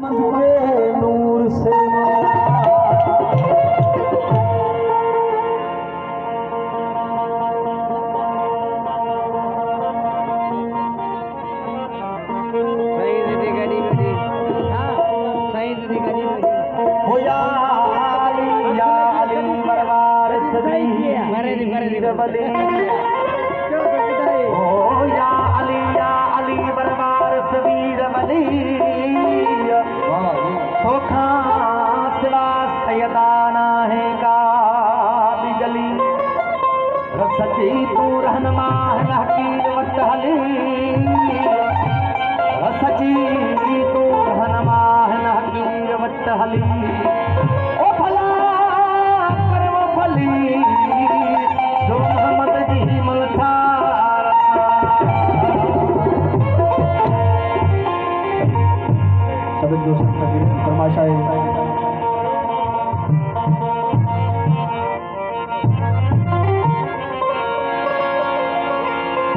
मद के नूर से हो या अली बरबार सदी बली हो या अली बरबार सबीर बली धोखा सिवा सैयदाना है का बिगली सची तू रहनमा है हकीर वक्त हली सची तू रहनमा है हकीर वक्त हली ओ भला कर वो भली जो मोहम्मद जी मलथा सभी दोस्तों की फरमाइश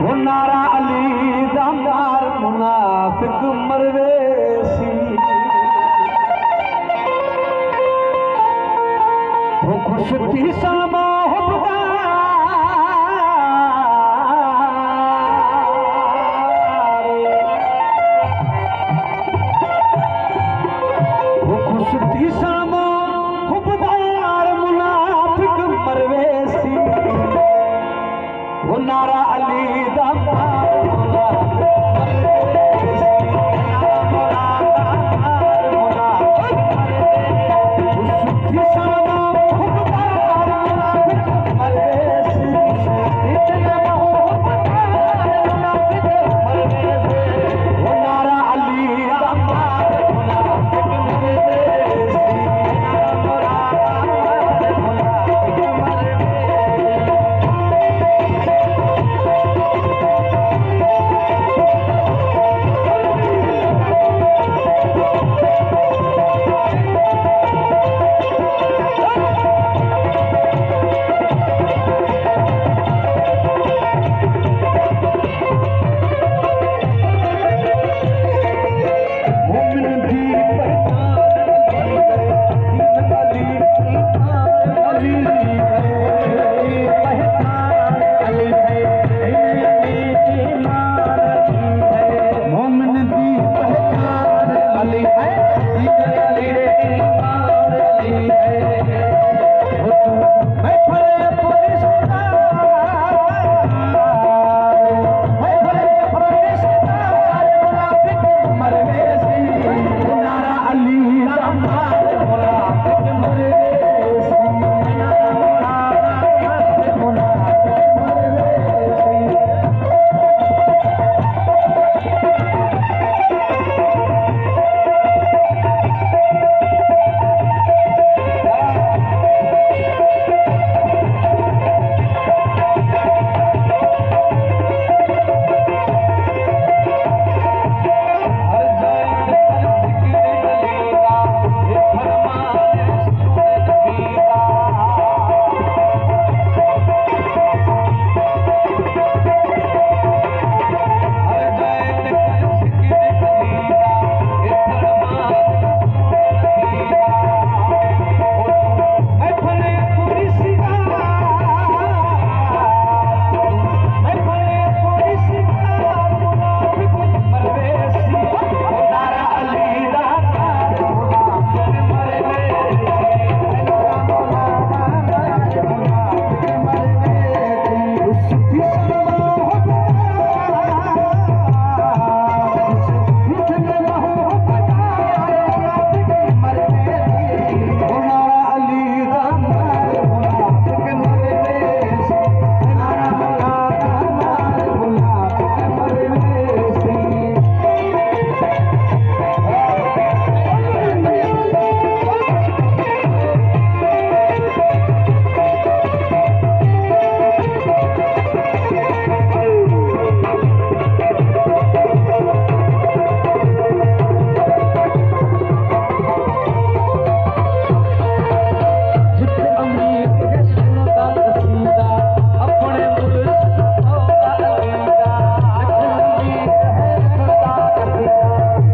वो नारा अली दामार मुनाफिक मरवेसी वो खुश थी सलमा वो खुश थी सलमा हुबदार मुनाफिक मरवेसी वो नारा अली दामार मोमिन दी पहचान